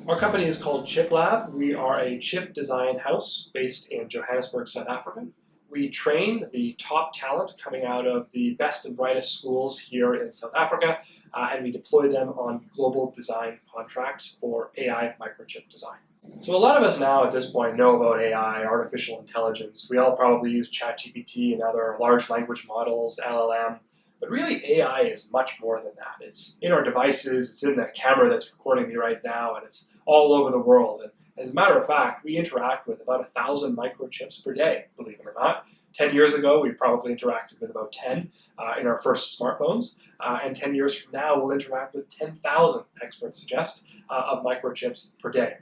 Our company is called ChipLab. We are a chip design house based in Johannesburg, South Africa. We train the top talent coming out of the best and brightest schools here in South Africa, and we deploy them on global design contracts for AI microchip design. So a lot of us now at this point know about AI, artificial intelligence. We all probably use ChatGPT and other large language models, LLM. But really, AI is much more than that. It's in our devices, it's in the camera that's recording me right now, and it's all over the world. And as a matter of fact, we interact with about 1,000 microchips per day, believe it or not. 10 years ago, we probably interacted with about 10 in our first smartphones. And 10 years from now, we'll interact with 10,000, experts suggest, of microchips per day.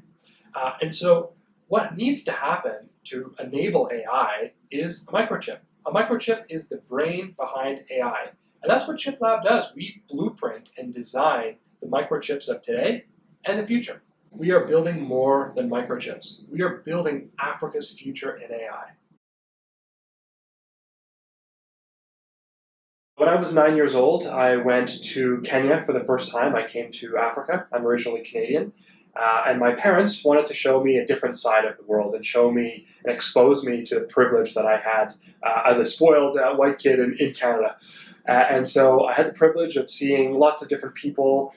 And so what needs to happen to enable AI is a microchip. A microchip is the brain behind AI. And that's what ChipLab does. We blueprint and design the microchips of today and the future. We are building more than microchips. We are building Africa's future in AI. When I was 9 years old, I went to Kenya for the first time. I came to Africa. I'm originally Canadian. And my parents wanted to show me a different side of the world and show me and expose me to the privilege that I had as a spoiled white kid in Canada. And so I had the privilege of seeing lots of different people,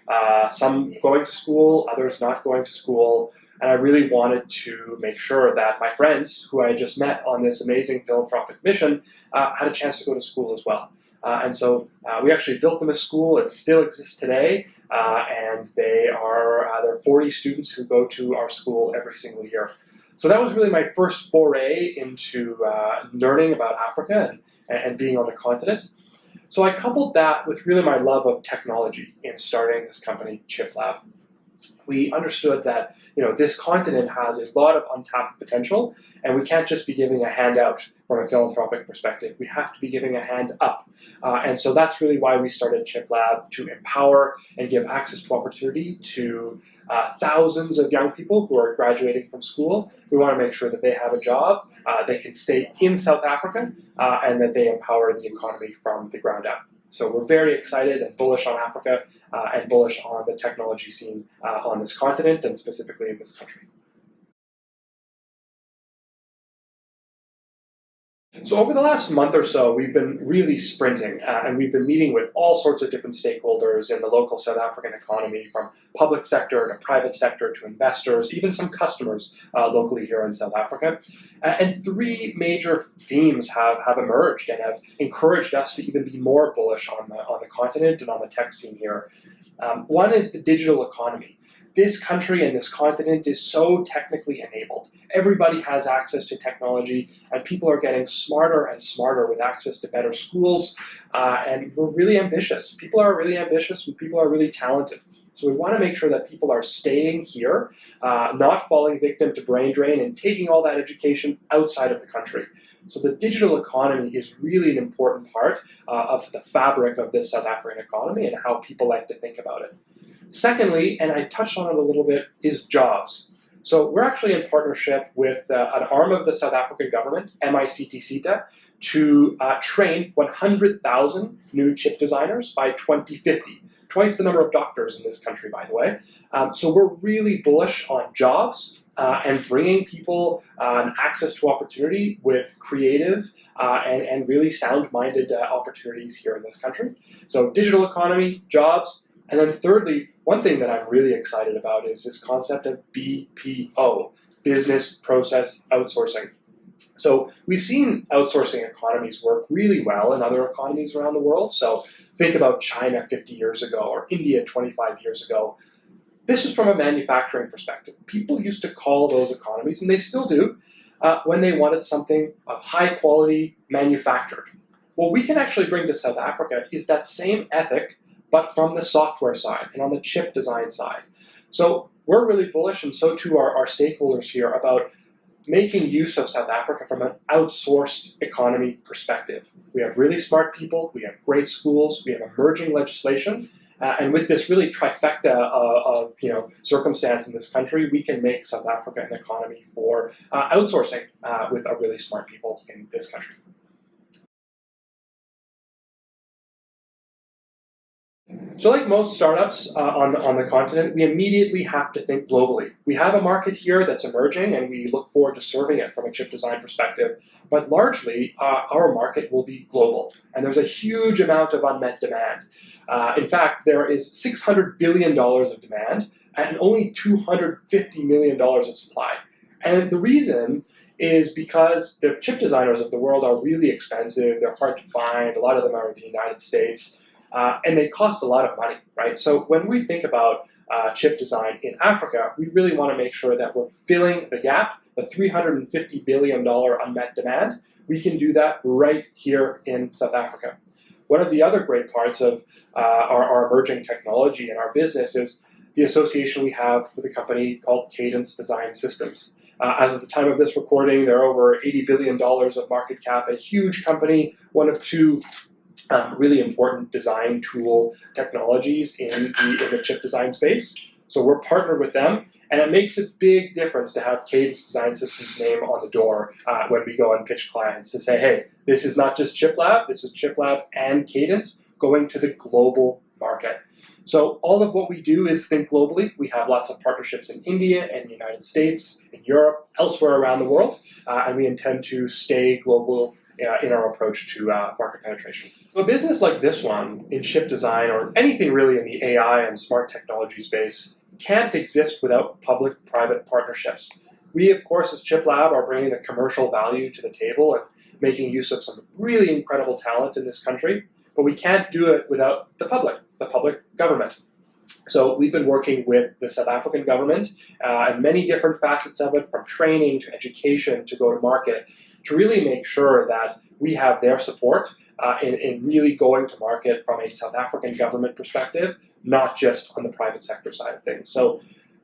some going to school, others not going to school. And I really wanted to make sure that my friends, who I had just met on this amazing philanthropic mission, had a chance to go to school as well. And so we actually built them a school. It still exists today, and there are 40 students who go to our school every single year. So that was really my first foray into learning about Africa and being on the continent. So I coupled that with really my love of technology in starting this company, ChipLab. We understood that this continent has a lot of untapped potential, and we can't just be giving a hand out from a philanthropic perspective. We have to be giving a hand up. And so that's really why we started ChipLab, to empower and give access to opportunity to thousands of young people who are graduating from school. We want to make sure that they have a job, they can stay in South Africa, and that they empower the economy from the ground up. So we're very excited and bullish on Africa and bullish on the technology scene on this continent and specifically in this country. So over the last month or so, we've been really sprinting, and we've been meeting with all sorts of different stakeholders in the local South African economy, from public sector to private sector to investors, even some customers locally here in South Africa. And three major themes have emerged and have encouraged us to even be more bullish on the continent and on the tech scene here. One is the digital economy. This country and this continent is so technically enabled. Everybody has access to technology, and people are getting smarter and smarter with access to better schools, and we're really ambitious. People are really ambitious, and people are really talented. So we want to make sure that people are staying here, not falling victim to brain drain and taking all that education outside of the country. So the digital economy is really an important part of the fabric of this South African economy and how people like to think about it. Secondly, and I touched on it a little bit, is jobs. So we're actually in partnership with an arm of the South African government, MICT, to train 100,000 new chip designers by 2050. Twice the number of doctors in this country, by the way. So we're really bullish on jobs and bringing people access to opportunity with creative and really sound-minded opportunities here in this country. So digital economy, jobs. And then thirdly, one thing that I'm really excited about is this concept of BPO, business process outsourcing. So we've seen outsourcing economies work really well in other economies around the world. So think about China 50 years ago or India 25 years ago. This is from a manufacturing perspective. People used to call those economies, and they still do, when they wanted something of high quality manufactured. What we can actually bring to South Africa is that same ethic, but from the software side and on the chip design side. So we're really bullish, and so too are our stakeholders here, about making use of South Africa from an outsourced economy perspective. We have really smart people, we have great schools, we have emerging legislation, and with this really trifecta of circumstance in this country, we can make South Africa an economy for outsourcing with our really smart people in this country. So like most startups on the continent, we immediately have to think globally. We have a market here that's emerging, and we look forward to serving it from a chip design perspective. But largely, our market will be global, and there's a huge amount of unmet demand. In fact, there is $600 billion of demand and only $250 million of supply. And the reason is because the chip designers of the world are really expensive, they're hard to find, a lot of them are in the United States, and they cost a lot of money, right? So when we think about chip design in Africa, we really want to make sure that we're filling the gap, the $350 billion unmet demand. We can do that right here in South Africa. One of the other great parts of our emerging technology and our business is the association we have with a company called Cadence Design Systems. As of the time of this recording, they're over $80 billion of market cap, a huge company, one of two really important design tool technologies in the chip design space. So we're partnered with them, and it makes a big difference to have Cadence Design Systems' name on the door when we go and pitch clients to say, hey, this is not just ChipLab, this is ChipLab and Cadence going to the global market. So all of what we do is think globally. We have lots of partnerships in India and the United States, in Europe, elsewhere around the world, and we intend to stay global in our approach to market penetration. A business like this one in chip design, or anything really in the AI and smart technology space, can't exist without public-private partnerships. We, of course, as ChipLab, are bringing the commercial value to the table and making use of some really incredible talent in this country, but we can't do it without the public government. So we've been working with the South African government and many different facets of it, from training to education to go to market, to really make sure that we have their support in really going to market from a South African government perspective, not just on the private sector side of things. So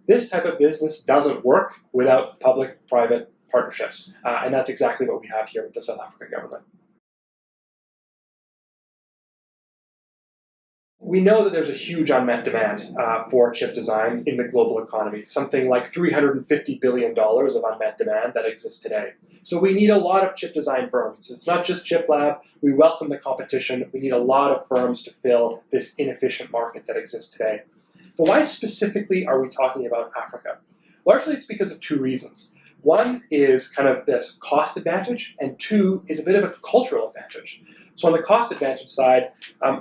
this type of business doesn't work without public-private partnerships, and that's exactly what we have here with the South African government. We know that there's a huge unmet demand for chip design in the global economy, something like $350 billion of unmet demand that exists today. So we need a lot of chip design firms. It's not just ChipLab. We welcome the competition. We need a lot of firms to fill this inefficient market that exists today. But why specifically are we talking about Africa? Largely it's because of two reasons. One is kind of this cost advantage, and two is a bit of a cultural advantage. So on the cost advantage side,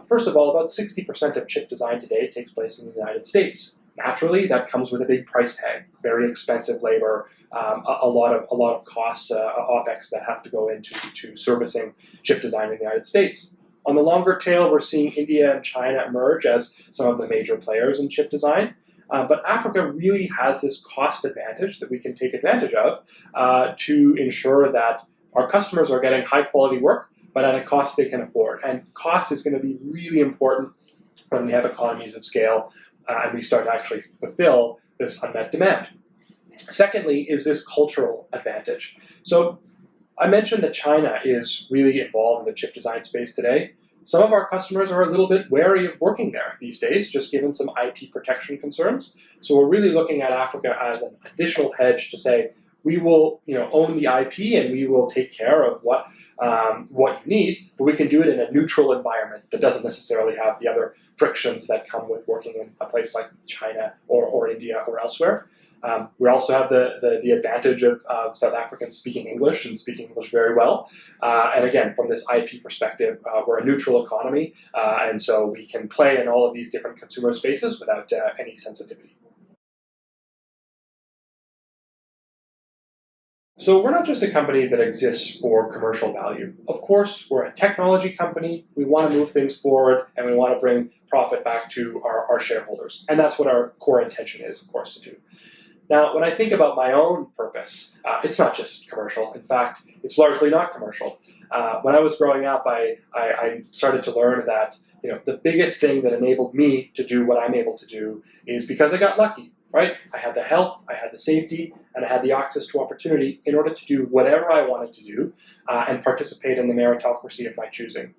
first of all, about 60% of chip design today takes place in the United States. Naturally, that comes with a big price tag, very expensive labor, a lot of costs, OpEx that have to go into servicing chip design in the United States. On the longer tail, we're seeing India and China emerge as some of the major players in chip design. But Africa really has this cost advantage that we can take advantage of to ensure that our customers are getting high quality work, but at a cost they can afford. And cost is going to be really important when we have economies of scale and we start to actually fulfill this unmet demand. Secondly is this cultural advantage. So I mentioned that China is really involved in the chip design space today. Some of our customers are a little bit wary of working there these days, just given some IP protection concerns. So we're really looking at Africa as an additional hedge to say, we will own the IP and we will take care of what you need, but we can do it in a neutral environment that doesn't necessarily have the other frictions that come with working in a place like China or India or elsewhere. We also have the advantage of South Africans speaking English and speaking English very well. And again, from this IP perspective, we're a neutral economy, and so we can play in all of these different consumer spaces without any sensitivity. So we're not just a company that exists for commercial value. Of course, we're a technology company. We want to move things forward, and we want to bring profit back to our shareholders. And that's what our core intention is, of course, to do. Now, when I think about my own purpose, it's not just commercial. In fact, it's largely not commercial. When I was growing up, I started to learn that the biggest thing that enabled me to do what I'm able to do is because I got lucky. Right? I had the health, I had the safety, and I had the access to opportunity in order to do whatever I wanted to do and participate in the meritocracy of my choosing.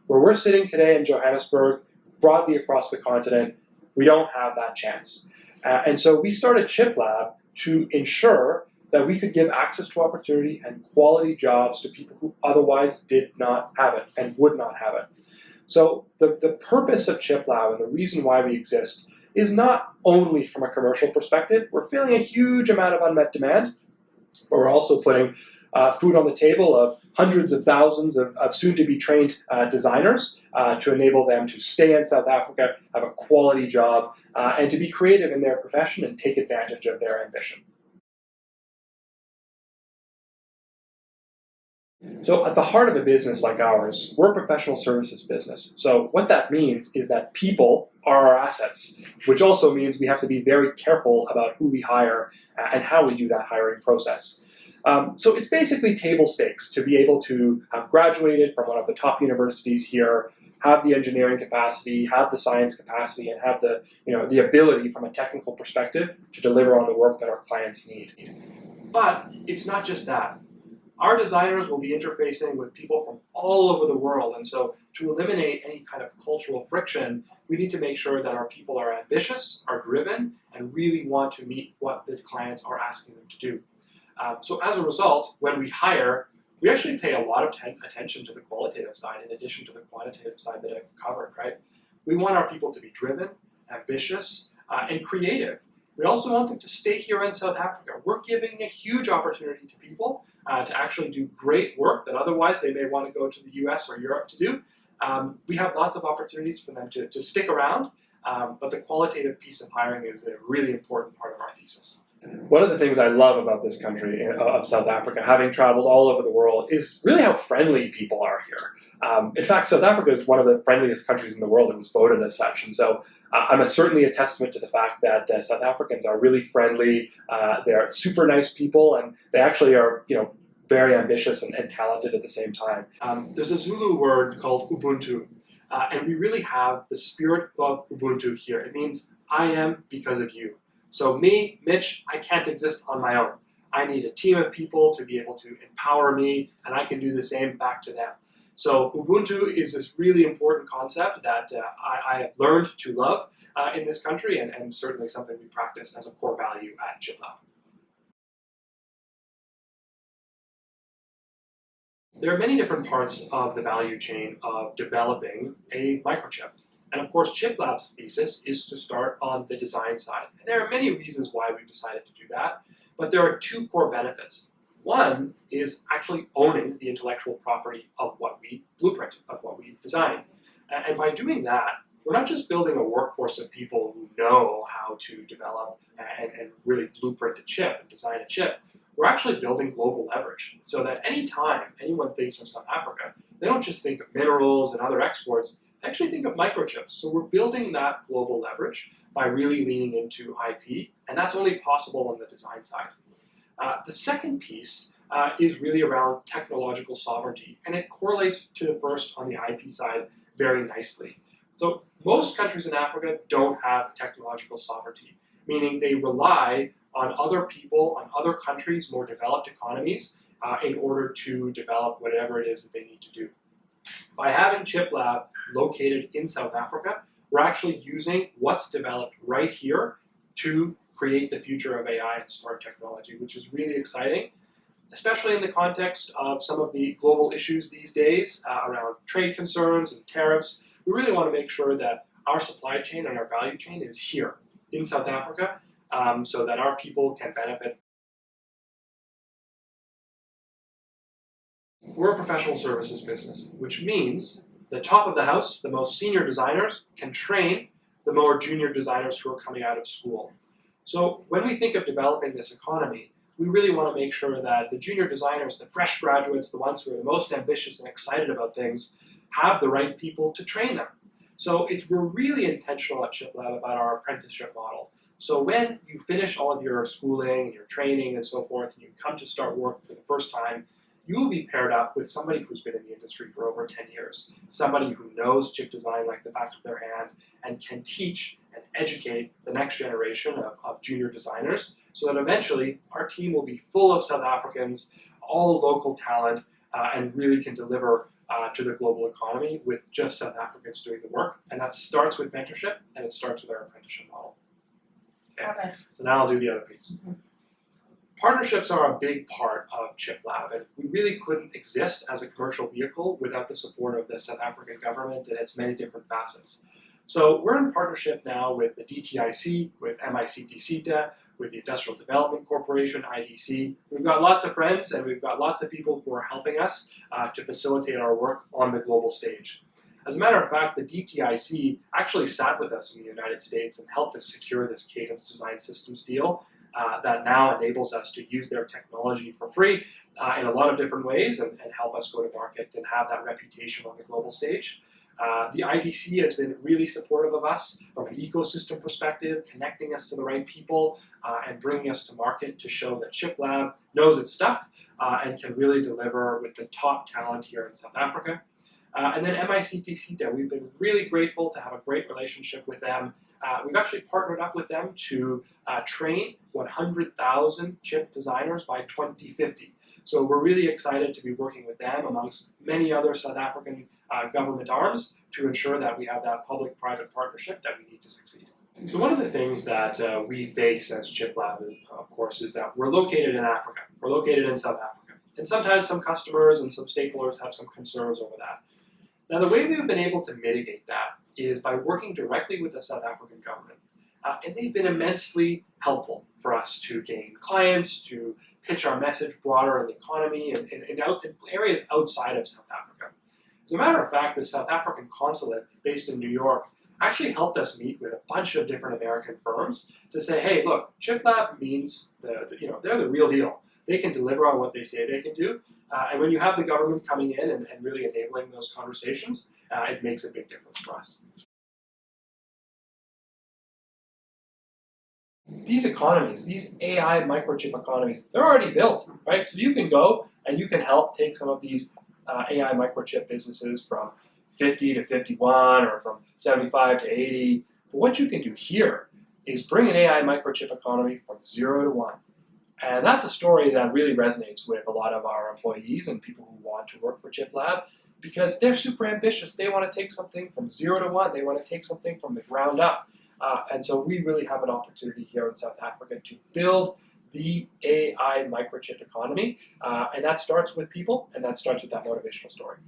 Where we're sitting today in Johannesburg, broadly across the continent, we don't have that chance. And so we started ChipLab to ensure that we could give access to opportunity and quality jobs to people who otherwise did not have it and would not have it. So the purpose of ChipLab and the reason why we exist is not only from a commercial perspective. We're feeling a huge amount of unmet demand, but we're also putting food on the table of hundreds of thousands of soon-to-be trained designers to enable them to stay in South Africa, have a quality job, and to be creative in their profession and take advantage of their ambition. So at the heart of a business like ours, we're a professional services business. So what that means is that people are our assets, which also means we have to be very careful about who we hire and how we do that hiring process. So it's basically table stakes to be able to have graduated from one of the top universities here, have the engineering capacity, have the science capacity, and have the ability from a technical perspective to deliver on the work that our clients need. But it's not just that. Our designers will be interfacing with people from all over the world, and so to eliminate any kind of cultural friction, we need to make sure that our people are ambitious, are driven, and really want to meet what the clients are asking them to do. So as a result, when we hire, we actually pay a lot of attention to the qualitative side in addition to the quantitative side that I've covered, right? We want our people to be driven, ambitious, and creative. We also want them to stay here in South Africa. We're giving a huge opportunity to people to actually do great work that otherwise they may want to go to the US or Europe to do. We have lots of opportunities for them to stick around, but the qualitative piece of hiring is a really important part of our thesis. One of the things I love about this country of South Africa, having traveled all over the world, is really how friendly people are here. In fact, South Africa is one of the friendliest countries in the world. It was voted as such. And so I'm certainly a testament to the fact that South Africans are really friendly. They're super nice people, and they actually are, very ambitious and talented at the same time. There's a Zulu word called Ubuntu, and we really have the spirit of Ubuntu here. It means I am because of you. So me, Mitch, I can't exist on my own. I need a team of people to be able to empower me, and I can do the same back to them. So Ubuntu is this really important concept that I have learned to love in this country, and certainly something we practice as a core value at ChipLab. There are many different parts of the value chain of developing a microchip. And of course, ChipLab's thesis is to start on the design side. And there are many reasons why we've decided to do that, but there are two core benefits. One is actually owning the intellectual property of what we blueprint, of what we design. And by doing that, we're not just building a workforce of people who know how to develop and really blueprint a chip and design a chip. We're actually building global leverage so that anytime anyone thinks of South Africa, they don't just think of minerals and other exports, they actually think of microchips. So we're building that global leverage by really leaning into IP, and that's only possible on the design side. The second piece is really around technological sovereignty, and it correlates to the first on the IP side very nicely. So most countries in Africa don't have technological sovereignty, meaning they rely on other people, on other countries, more developed economies, in order to develop whatever it is that they need to do. By having ChipLab located in South Africa, we're actually using what's developed right here to create the future of AI and smart technology, which is really exciting, especially in the context of some of the global issues these days around trade concerns and tariffs. We really want to make sure that our supply chain and our value chain is here in South Africa, so that our people can benefit. We're a professional services business, which means the top of the house, the most senior designers, can train the more junior designers who are coming out of school. So when we think of developing this economy, we really want to make sure that the junior designers, the fresh graduates, the ones who are the most ambitious and excited about things, have the right people to train them. So we're really intentional at ChipLab about our apprenticeship model. So when you finish all of your schooling and your training and so forth, and you come to start work for the first time, you will be paired up with somebody who's been in the industry for over 10 years, somebody who knows chip design like the back of their hand and can teach and educate the next generation of junior designers so that eventually our team will be full of South Africans, all local talent, and really can deliver to the global economy with just South Africans doing the work. And that starts with mentorship, and it starts with our apprenticeship model. Okay. So now I'll do the other piece. Partnerships are a big part of ChipLab, and we really couldn't exist as a commercial vehicle without the support of the South African government and its many different facets. So we're in partnership now with the DTIC, with MICT-CETA, with the Industrial Development Corporation, IDC. We've got lots of friends and we've got lots of people who are helping us to facilitate our work on the global stage. As a matter of fact, the DTIC actually sat with us in the United States and helped us secure this Cadence Design Systems deal that now enables us to use their technology for free in a lot of different ways and help us go to market and have that reputation on the global stage. The IDC has been really supportive of us from an ecosystem perspective, connecting us to the right people and bringing us to market to show that ChipLab knows its stuff and can really deliver with the top talent here in South Africa. And then MICT-CETA, we've been really grateful to have a great relationship with them. We've actually partnered up with them to train 100,000 chip designers by 2050. So we're really excited to be working with them amongst many other South African government arms to ensure that we have that public-private partnership that we need to succeed. So one of the things that we face as ChipLab, of course, is that we're located in Africa. We're located in South Africa. And sometimes some customers and some stakeholders have some concerns over that. Now, the way we've been able to mitigate that is by working directly with the South African government. And they've been immensely helpful for us to gain clients, to pitch our message broader in the economy and in areas outside of South Africa. As a matter of fact, the South African consulate based in New York actually helped us meet with a bunch of different American firms to say, hey, look, ChipLab means they're the real deal. They can deliver on what they say they can do. And when you have the government coming in and really enabling those conversations, it makes a big difference for us. These economies, these AI microchip economies, they're already built, right? So you can go and you can help take some of these AI microchip businesses from 50 to 51 or from 75 to 80. But what you can do here is bring an AI microchip economy from 0 to 1. And that's a story that really resonates with a lot of our employees and people who want to work for ChipLab because they're super ambitious. They want to take something from 0 to 1. They want to take something from the ground up. And so we really have an opportunity here in South Africa to build the AI microchip economy. And that starts with people, and that starts with that motivational story.